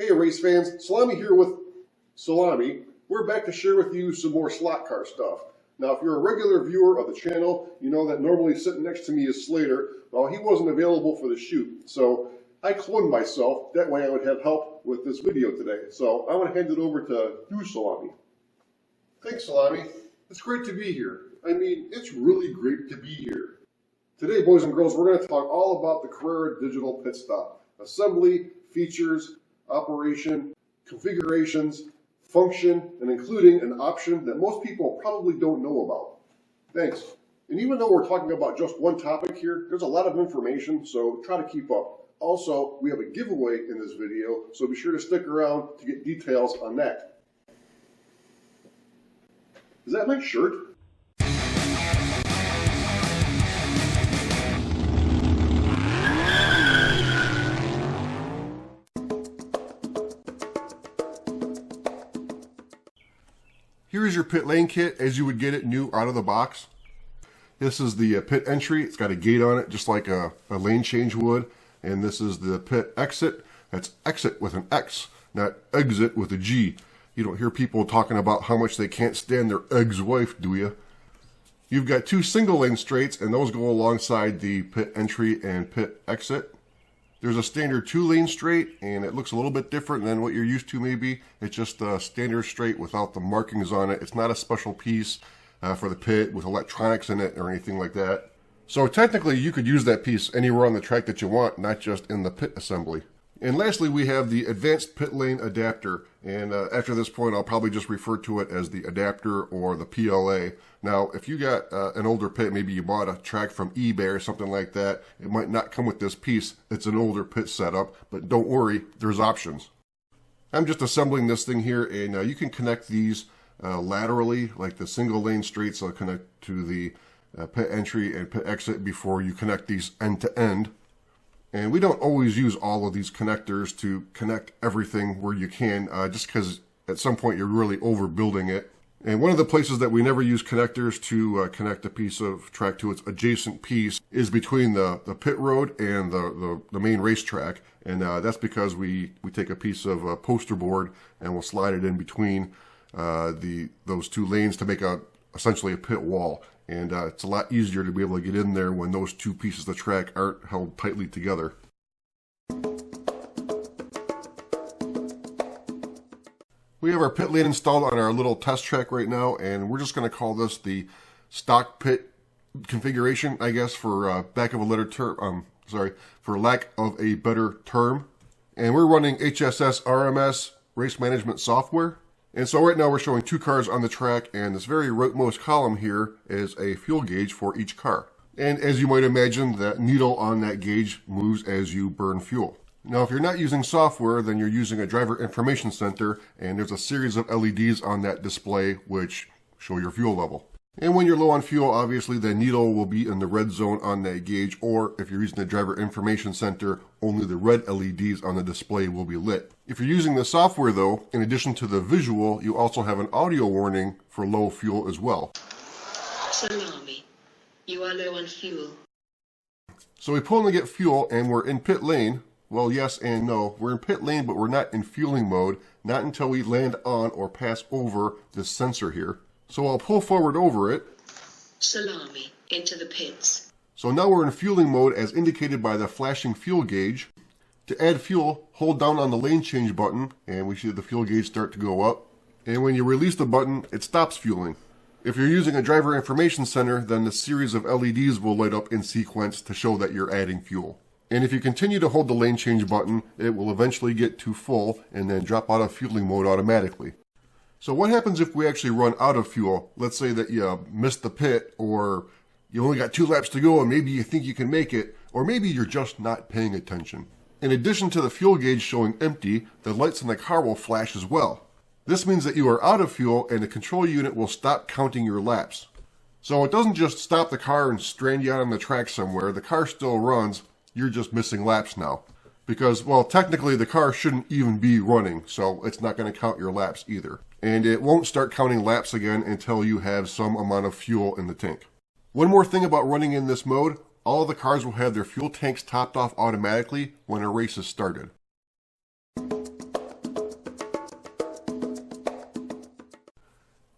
Hey race fans, Salami here with Salami. We're back to share with you some more slot car stuff. Now if you're a regular viewer of the channel, you know that normally sitting next to me is Slater. Well, he wasn't available for the shoot, so I cloned myself. That way I would have help with this video today. So I want to hand it over to you, Salami. Thanks, Salami. It's great to be here. I mean, it's really great to be here. Today, boys and girls, we're going to talk all about the Carrera digital pit stop. Assembly, features, operation, configurations, function, and including an option that most people probably don't know about. Thanks. And even though we're talking about just one topic here, there's a lot of information, so try to keep up. Also, we have a giveaway in this video, so be sure to stick around to get details on that. Is that my shirt? Here is your pit lane kit as you would get it new out of the box. This is the pit entry. It's got a gate on it just like a lane change would. And this is the pit exit. That's exit with an X, not exit with a G. You don't hear people talking about how much they can't stand their ex-wife, do you? You've got two single lane straights and those go alongside the pit entry and pit exit. There's a standard 2-lane straight, and it looks a little bit different than what you're used to maybe. It's just a standard straight without the markings on it. It's not a special piece for the pit with electronics in it or anything like that. So technically you could use that piece anywhere on the track that you want, not just in the pit assembly. And lastly, we have the advanced pit lane adapter. And after this point, I'll probably just refer to it as the adapter or the PLA. Now, if you got an older pit, maybe you bought a track from eBay or something like that, it might not come with this piece. It's an older pit setup, but don't worry, there's options. I'm just assembling this thing here, and you can connect these laterally, like the single lane straights will connect to the pit entry and pit exit before you connect these end to end. And we don't always use all of these connectors to connect everything where you can, just because at some point you're really overbuilding it. And one of the places that we never use connectors to connect a piece of track to its adjacent piece is between the pit road and the main racetrack. And that's because we take a piece of poster board and we'll slide it in between those two lanes to make essentially a pit wall. And it's a lot easier to be able to get in there when those two pieces of track aren't held tightly together. We have our pit lane installed on our little test track right now, and we're just going to call this the stock pit configuration, I guess, for lack of a better term. And we're running HSS RMS race management software. And so right now we're showing two cars on the track, and this very rightmost column here is a fuel gauge for each car. And as you might imagine, that needle on that gauge moves as you burn fuel. Now if you're not using software, then you're using a driver information center, and there's a series of LEDs on that display which show your fuel level. And when you're low on fuel, obviously the needle will be in the red zone on that gauge, or if you're using the driver information center, only the red LEDs on the display will be lit. If you're using the software though, in addition to the visual, you also have an audio warning for low fuel as well. Salami, you are low on fuel. So we pull in to get fuel and we're in pit lane. Well, yes and no. We're in pit lane, but we're not in fueling mode, not until we land on or pass over this sensor here. So I'll pull forward over it. Salami, into the pits. So now we're in fueling mode as indicated by the flashing fuel gauge. To add fuel, hold down on the lane change button and we see the fuel gauge start to go up. And when you release the button, it stops fueling. If you're using a driver information center, then the series of LEDs will light up in sequence to show that you're adding fuel. And if you continue to hold the lane change button, it will eventually get to full and then drop out of fueling mode automatically. So what happens if we actually run out of fuel? Let's say that you missed the pit, or you only got 2 laps to go and maybe you think you can make it, or maybe you're just not paying attention. In addition to the fuel gauge showing empty, the lights in the car will flash as well. This means that you are out of fuel and the control unit will stop counting your laps. So it doesn't just stop the car and strand you out on the track somewhere. The car still runs, you're just missing laps now. Because, well, technically the car shouldn't even be running, so it's not going to count your laps either. And it won't start counting laps again until you have some amount of fuel in the tank. One more thing about running in this mode, all of the cars will have their fuel tanks topped off automatically when a race is started.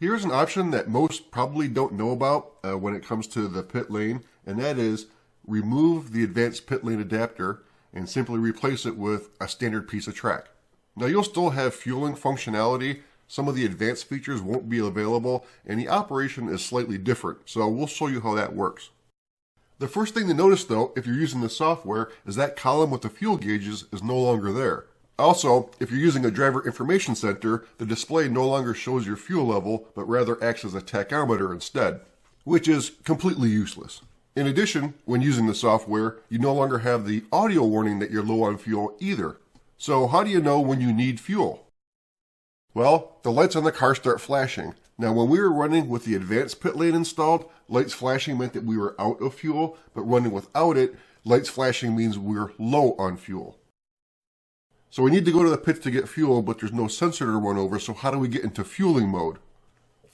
Here's an option that most probably don't know about when it comes to the pit lane, and that is remove the advanced pit lane adapter and simply replace it with a standard piece of track. Now you'll still have fueling functionality. Some of the advanced features won't be available, and the operation is slightly different, so we'll show you how that works. The first thing to notice though, if you're using the software, is that column with the fuel gauges is no longer there. Also, if you're using a driver information center, the display no longer shows your fuel level, but rather acts as a tachometer instead, which is completely useless. In addition, when using the software, you no longer have the audio warning that you're low on fuel either. So how do you know when you need fuel? Well, the lights on the car start flashing. Now when we were running with the advanced pit lane installed, lights flashing meant that we were out of fuel, but running without it, lights flashing means we're low on fuel. So we need to go to the pits to get fuel, but there's no sensor to run over, so how do we get into fueling mode?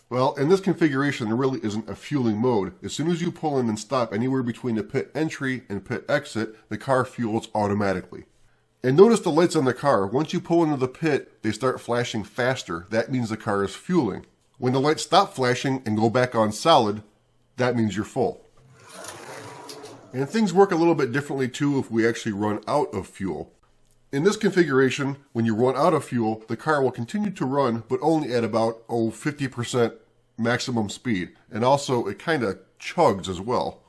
Well, in this configuration, there really isn't a fueling mode. As soon as you pull in and stop anywhere between the pit entry and pit exit, the car fuels automatically. And notice the lights on the car. Once you pull into the pit, they start flashing faster. That means the car is fueling. When the lights stop flashing and go back on solid, that means you're full. And things work a little bit differently too if we actually run out of fuel. In this configuration, when you run out of fuel, the car will continue to run, but only at about 50% maximum speed. And also, it kind of chugs as well.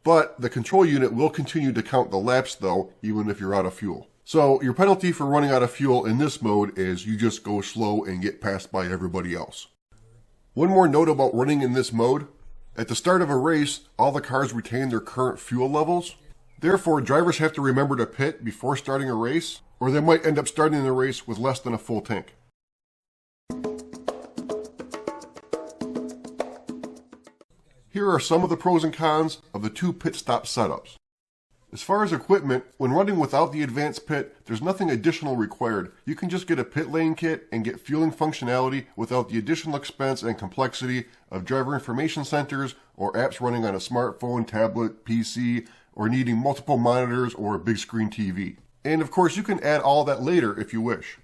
But the control unit will continue to count the laps though, even if you're out of fuel. So your penalty for running out of fuel in this mode is you just go slow and get passed by everybody else. One more note about running in this mode. At the start of a race, all the cars retain their current fuel levels. Therefore, drivers have to remember to pit before starting a race, or they might end up starting the race with less than a full tank. Here are some of the pros and cons of the two pit stop setups. As far as equipment, when running without the advanced pit, there's nothing additional required. You can just get a pit lane kit and get fueling functionality without the additional expense and complexity of driver information centers or apps running on a smartphone, tablet, PC, or needing multiple monitors or a big screen TV. And of course, you can add all that later if you wish.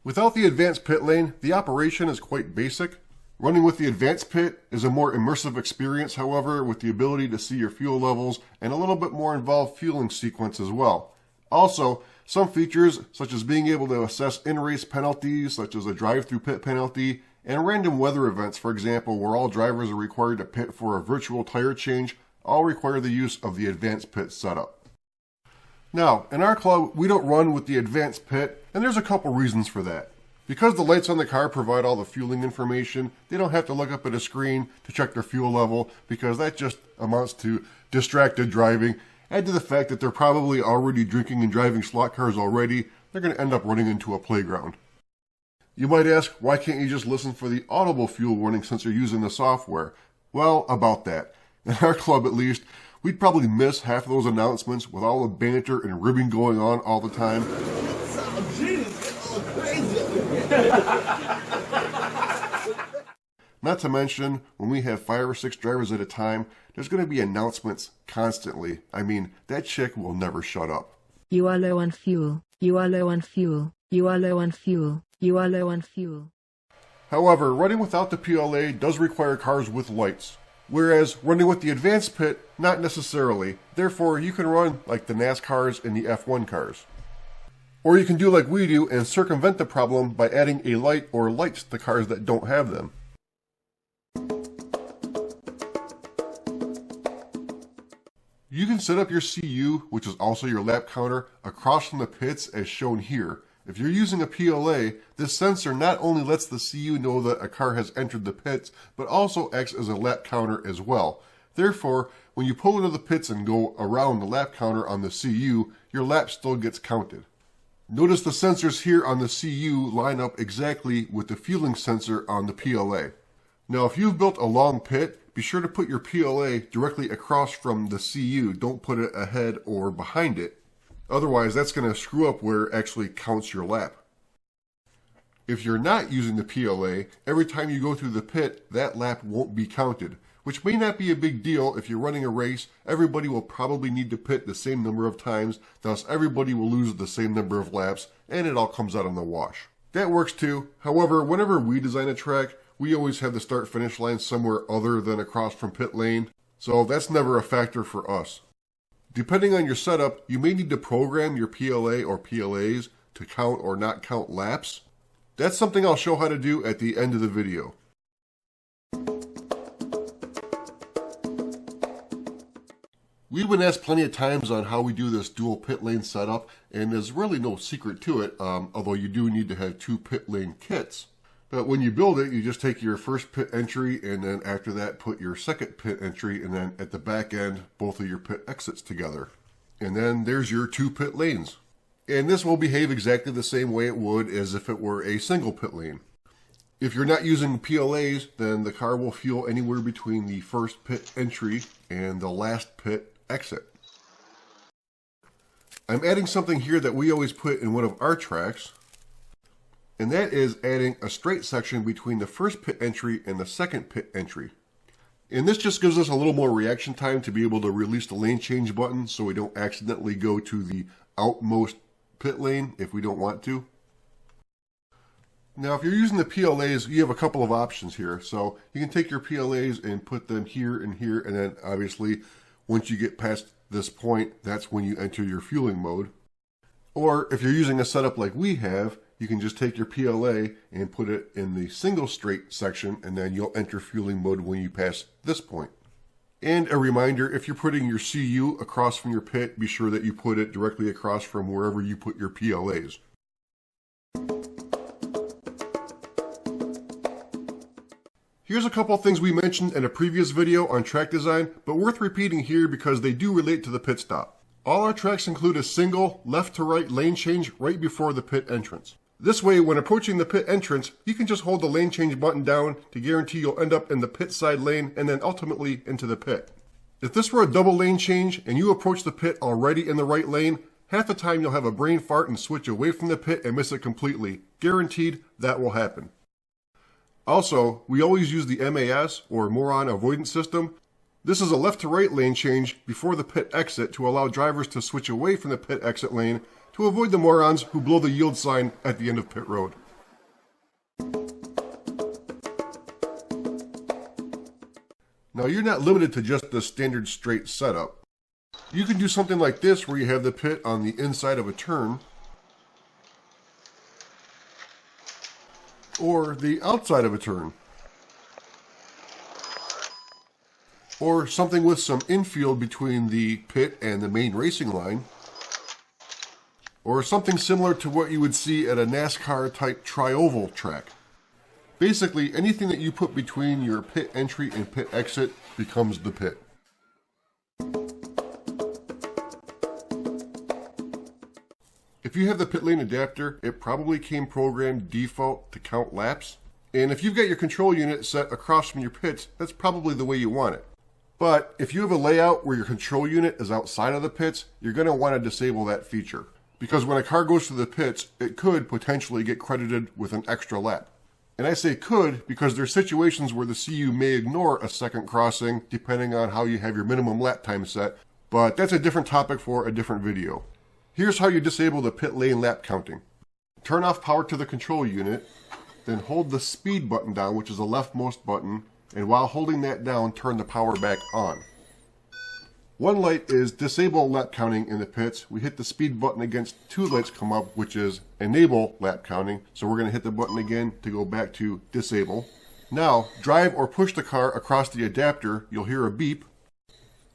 Without the advanced pit lane, the operation is quite basic. Running with the advanced pit is a more immersive experience, however, with the ability to see your fuel levels and a little bit more involved fueling sequence as well. Also, some features such as being able to assess in-race penalties, such as a drive-through pit penalty, and random weather events, for example, where all drivers are required to pit for a virtual tire change, all require the use of the advanced pit setup. Now, in our club, we don't run with the advanced pit, and there's a couple reasons for that. Because the lights on the car provide all the fueling information, they don't have to look up at a screen to check their fuel level, because that just amounts to distracted driving. Add to the fact that they're probably already drinking and driving slot cars already, they're going to end up running into a playground. You might ask, why can't you just listen for the audible fuel warning since you're using the software? Well, about that. In our club at least, we'd probably miss half of those announcements with all the banter and ribbing going on all the time. Not to mention, when we have 5 or 6 drivers at a time, there's going to be announcements constantly. I mean, that chick will never shut up. You are low on fuel. You are low on fuel. You are low on fuel. You are low on fuel. However, running without the PLA does require cars with lights. Whereas running with the advanced pit, not necessarily. Therefore, you can run like the NASCARs and the F1 cars. Or you can do like we do and circumvent the problem by adding a light or lights to cars that don't have them. You can set up your CU, which is also your lap counter, across from the pits as shown here. If you're using a PLA, this sensor not only lets the CU know that a car has entered the pits, but also acts as a lap counter as well. Therefore, when you pull into the pits and go around the lap counter on the CU, your lap still gets counted. Notice the sensors here on the CU line up exactly with the fueling sensor on the PLA. Now, if you've built a long pit, be sure to put your PLA directly across from the CU. Don't put it ahead or behind it. Otherwise, that's going to screw up where it actually counts your lap. If you're not using the PLA, every time you go through the pit, that lap won't be counted, which may not be a big deal. If you're running a race, everybody will probably need to pit the same number of times, thus everybody will lose the same number of laps, and it all comes out in the wash. That works too. However, whenever we design a track, we always have the start-finish line somewhere other than across from pit lane, so that's never a factor for us. Depending on your setup, you may need to program your PLA or PLAs to count or not count laps. That's something I'll show how to do at the end of the video. We've been asked plenty of times on how we do this dual pit lane setup, and there's really no secret to it, although you do need to have 2 pit lane kits. But when you build it, you just take your first pit entry, and then after that put your second pit entry, and then at the back end, both of your pit exits together. And then there's your 2 pit lanes. And this will behave exactly the same way it would as if it were a single pit lane. If you're not using PLAs, then the car will fuel anywhere between the first pit entry and the last pit exit. I'm adding something here that we always put in one of our tracks, and that is adding a straight section between the first pit entry and the second pit entry. And this just gives us a little more reaction time to be able to release the lane change button so we don't accidentally go to the outmost pit lane if we don't want to. Now if you're using the PLAs, you have a couple of options here. So you can take your PLAs and put them here and here, and then obviously once you get past this point, that's when you enter your fueling mode. Or if you're using a setup like we have, you can just take your PLA and put it in the single straight section, and then you'll enter fueling mode when you pass this point. And a reminder, if you're putting your CU across from your pit, be sure that you put it directly across from wherever you put your PLAs. Here's a couple of things we mentioned in a previous video on track design, but worth repeating here because they do relate to the pit stop. All our tracks include a single left to right lane change right before the pit entrance. This way, when approaching the pit entrance, you can just hold the lane change button down to guarantee you'll end up in the pit side lane and then ultimately into the pit. If this were a double lane change and you approach the pit already in the right lane, half the time you'll have a brain fart and switch away from the pit and miss it completely. Guaranteed that will happen. Also, we always use the MAS, or moron avoidance system. This is a left to right lane change before the pit exit to allow drivers to switch away from the pit exit lane to avoid the morons who blow the yield sign at the end of pit road. Now you're not limited to just the standard straight setup. You can do something like this where you have the pit on the inside of a turn, or the outside of a turn, or something with some infield between the pit and the main racing line, or something similar to what you would see at a NASCAR type tri-oval track. Basically, anything that you put between your pit entry and pit exit becomes the pit. If you have the pit lane adapter, it probably came programmed default to count laps. And if you've got your control unit set across from your pits, that's probably the way you want it. But if you have a layout where your control unit is outside of the pits, you're going to want to disable that feature. Because when a car goes to the pits, it could potentially get credited with an extra lap. And I say could because there's situations where the CU may ignore a second crossing depending on how you have your minimum lap time set, but that's a different topic for a different video. Here's how you disable the pit lane lap counting. Turn off power to the control unit, then hold the speed button down, which is the leftmost button, and while holding that down, turn the power back on. One light is disable lap counting in the pits. We hit the speed button against 2 lights come up, which is enable lap counting. So we're going to hit the button again to go back to disable. Now, drive or push the car across the adapter. You'll hear a beep.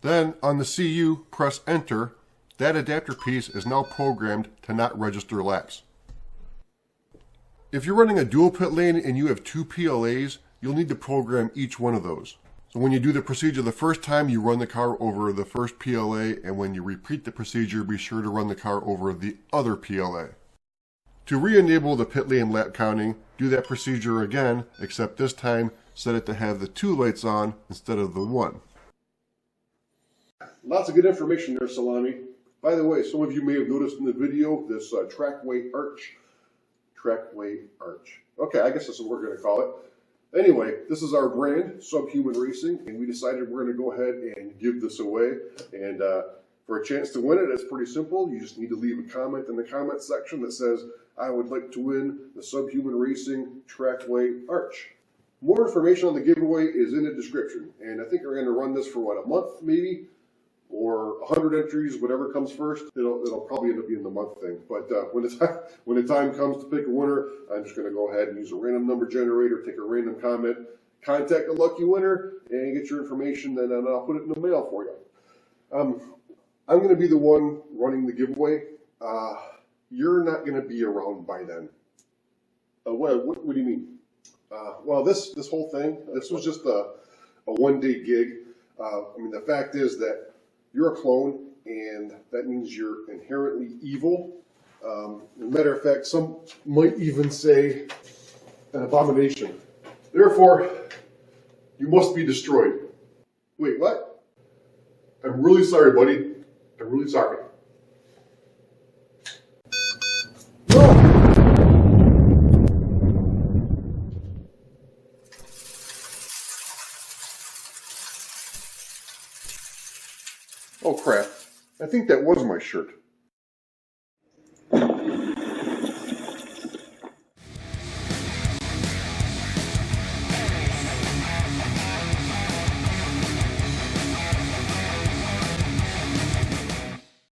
Then on the CU, press enter. That adapter piece is now programmed to not register laps. If you're running a dual pit lane and you have 2 PLAs, you'll need to program each one of those. So when you do the procedure the first time, you run the car over the first PLA, and when you repeat the procedure, be sure to run the car over the other PLA. To re-enable the pit lane lap counting, do that procedure again, except this time set it to have the 2 lights on instead of the 1. Lots of good information there, Salami. By the way, some of you may have noticed in the video this trackway arch. Trackway arch. Okay, I guess that's what we're going to call it. Anyway, this is our brand, Subhuman Racing, and we decided we're going to go ahead and give this away. And for a chance to win it, it's pretty simple. You just need to leave a comment in the comment section that says, I would like to win the Subhuman Racing Trackway Arch. More information on the giveaway is in the description, and I think we're going to run this for what, a month maybe, or 100 entries, whatever comes first. It'll probably end up being the month thing. But when the time comes to pick a winner, I'm just going to go ahead and use a random number generator, take a random comment, contact the lucky winner, and get your information, and then I'll put it in the mail for you. I'm going to be the one running the giveaway. You're not going to be around by then. What do you mean? Well, this whole thing, this was just a one-day gig. I mean, the fact is that you're a clone, and that means you're inherently evil. As a matter of fact, some might even say an abomination. Therefore, you must be destroyed. Wait, what? I'm really sorry, buddy. I'm really sorry. Oh crap, I think that was my shirt.